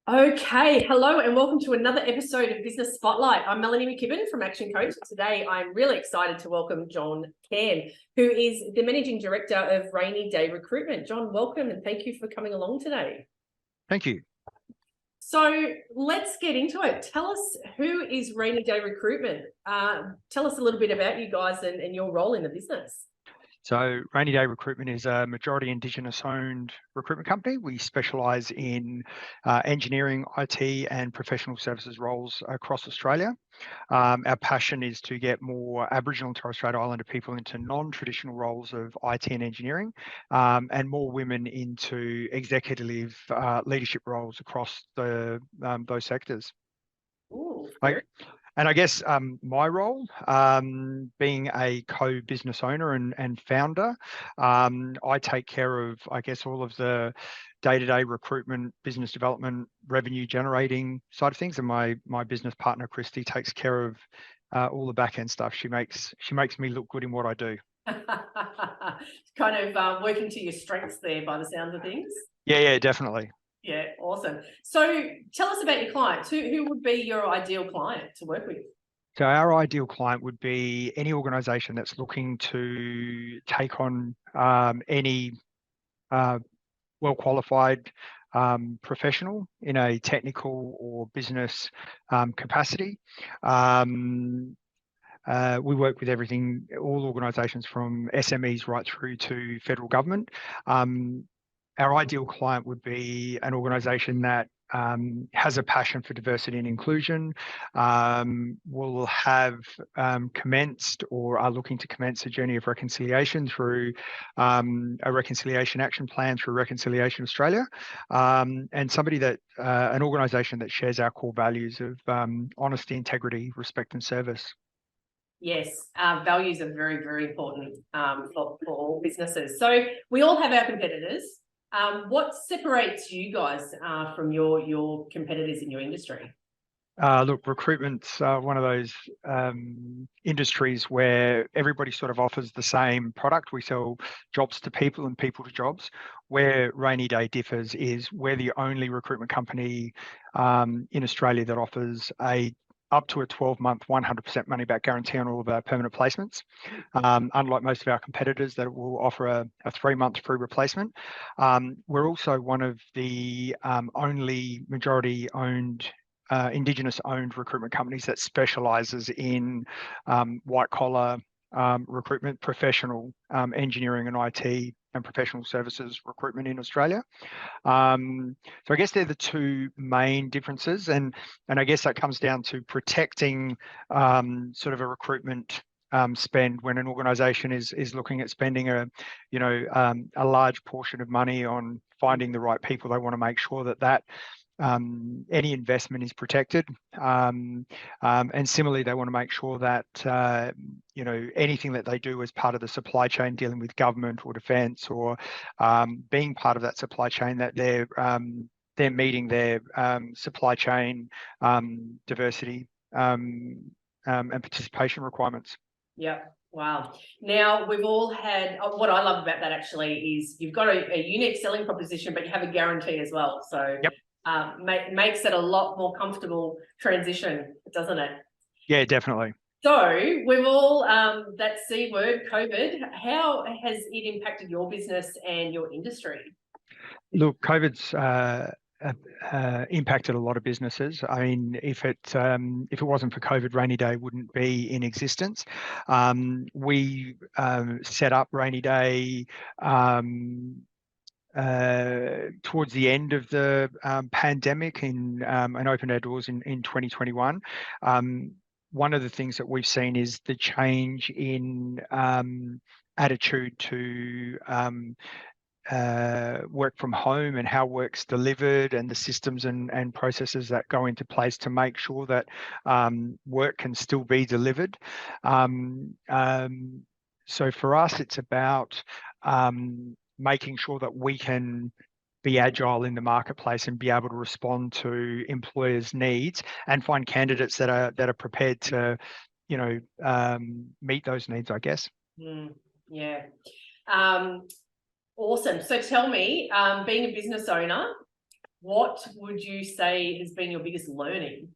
Okay, hello and welcome to another episode of Business Spotlight. I'm Melanie McKibbin from Action Coach. Today, I'm really excited to welcome John Camm, who is the Managing Director of Rainy Day Recruitment. John, welcome and thank you for coming along today. Thank you. So let's get into it. Tell us, who is Rainy Day Recruitment? Tell us a little bit about you guys and your role in the business. So Rainy Day Recruitment is a majority Indigenous owned recruitment company. We specialise in engineering, IT and professional services roles across Australia. Our passion is to get more Aboriginal and Torres Strait Islander people into non-traditional roles of IT and engineering, and more women into executive leadership roles across those sectors. Ooh, And I guess my role, being a co-business owner and founder, I take care of, I guess, all of the day-to-day recruitment, business development, revenue generating side of things, and my business partner Christy takes care of all the back-end stuff. She makes me look good in what I do. Kind of working to your strengths there by the sounds of things. Yeah, definitely. Yeah, awesome. So tell us about your clients. Who would be your ideal client to work with? So our ideal client would be any organisation that's looking to take on any well-qualified professional in a technical or business capacity. We work with everything, all organisations from SMEs right through to federal government. Our ideal client would be an organisation that has a passion for diversity and inclusion, will have commenced or are looking to commence a journey of reconciliation through a reconciliation action plan through Reconciliation Australia, and somebody that an organisation that shares our core values of honesty, integrity, respect and service. Yes, values are very, very important for all businesses. So we all have our competitors. What separates you guys from your competitors in your industry? Look, recruitment's one of those industries where everybody sort of offers the same product. We sell jobs to people and people to jobs. Where Rainy Day differs is we're the only recruitment company in Australia that offers up to a 12-month, 100% money-back guarantee on all of our permanent placements. Unlike most of our competitors that will offer a 3-month free replacement. We're also one of the only majority-owned Indigenous-owned recruitment companies that specialises in white-collar recruitment, professional engineering and IT and professional services recruitment in Australia. So I guess they're the two main differences, and I guess that comes down to protecting sort of a recruitment spend when an organisation is looking at spending a large portion of money on finding the right people. They want to make sure that any investment is protected, and similarly they want to make sure that anything that they do as part of the supply chain, dealing with government or defence or being part of that supply chain, that they're meeting their supply chain diversity and participation requirements. Yep. Wow. Now, we've all had, what I love about that actually is you've got a unique selling proposition, but you have a guarantee as well. So yep. Makes it a lot more comfortable transition, doesn't it? Yeah, definitely. So we've all, that C word, COVID, how has it impacted your business and your industry? Look, COVID's impacted a lot of businesses. I mean, if it wasn't for COVID, Rainy Day wouldn't be in existence. We set up Rainy Day towards the end of the pandemic and opened our doors in 2021. One of the things that we've seen is the change in attitude to work from home and how work's delivered, and the systems and processes that go into place to make sure that work can still be delivered. So for us, it's about making sure that we can be agile in the marketplace and be able to respond to employers' needs and find candidates that are prepared to, meet those needs, I guess. Yeah. Awesome. So tell me, being a business owner, what would you say has been your biggest learning?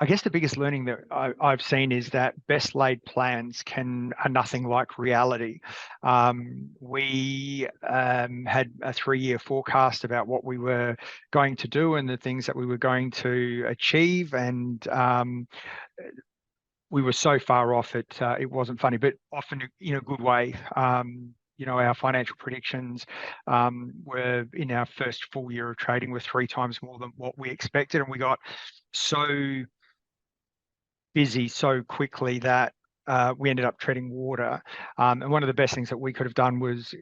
I guess the biggest learning that I've seen is that best laid plans are nothing like reality. We had a 3-year forecast about what we were going to do and the things that we were going to achieve, and we were so far off it wasn't funny, but often in a good way. Our financial predictions were, in our first full year of trading, were 3 times more than what we expected, and we got so busy so quickly that we ended up treading water. And one of the best things that we could have done was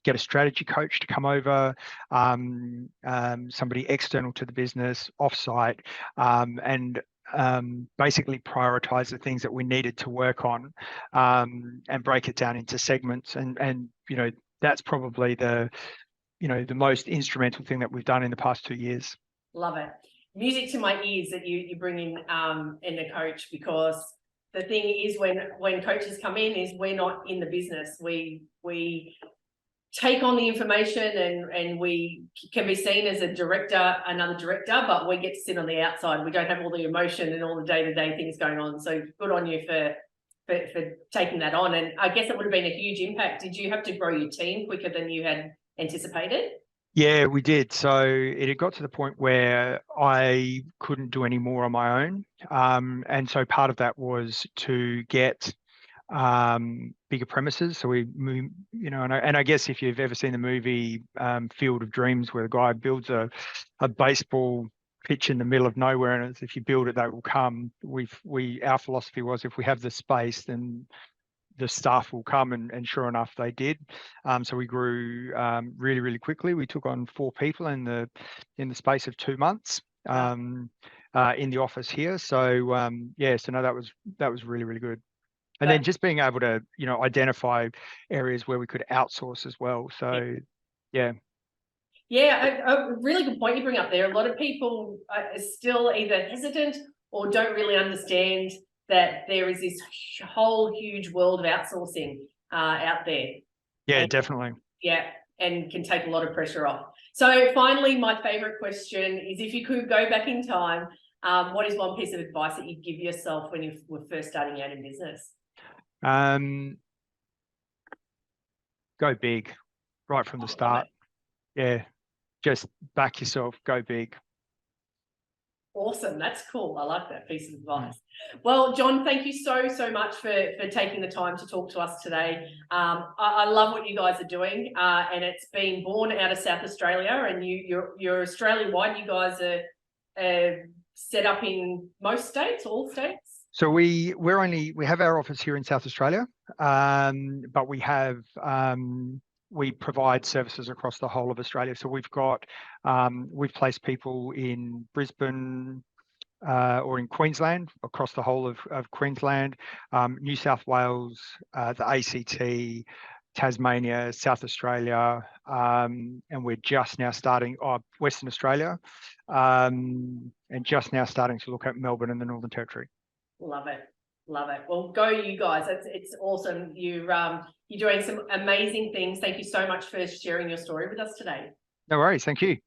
get a strategy coach to come over, somebody external to the business, offsite, and basically prioritize the things that we needed to work on, and break it down into segments. And that's probably the most instrumental thing that we've done in the past 2 years. Love it. Music to my ears that you bring in a coach, because the thing is, when coaches come in, is we're not in the business. We take on the information and we can be seen as another director, but we get to sit on the outside. We don't have all the emotion and all the day-to-day things going on. So good on you for taking that on. And I guess it would have been a huge impact. Did you have to grow your team quicker than you had anticipated? Yeah, we did. So it had got to the point where I couldn't do any more on my own. And so part of that was to get bigger premises. So we moved, and I guess if you've ever seen the movie Field of Dreams, where the guy builds a baseball pitch in the middle of nowhere, and if you build it, they will come. Our philosophy was, if we have the space, then the staff will come, and sure enough, they did. So we grew really, really quickly. We took on 4 people in the space of 2 months in the office here. So so no, that was really, really good. And then just being able to identify areas where we could outsource as well. So yeah. Yeah, a really good point you bring up there. A lot of people are still either hesitant or don't really understand that there is this whole huge world of outsourcing out there. Yeah, definitely. Yeah, and can take a lot of pressure off. So finally, my favorite question is, if you could go back in time, what is one piece of advice that you'd give yourself when you were first starting out in business? Go big right from the start. Yeah, just back yourself, go big. Awesome. That's cool. I like that piece of advice. Well, John, thank you so much for taking the time to talk to us today. I love what you guys are doing, and it's been born out of South Australia, and you're Australia-wide. You guys are set up in most states, all states? So we have our office here in South Australia, but we provide services across the whole of Australia. So we've placed people in Brisbane or in Queensland, across the whole of Queensland, New South Wales, the ACT, Tasmania, South Australia, and we're just now starting Western Australia, and just now starting to look at Melbourne and the Northern Territory. Love it. Love it. Well, go you guys. It's awesome. You're doing some amazing things. Thank you so much for sharing your story with us today. No worries. Thank you.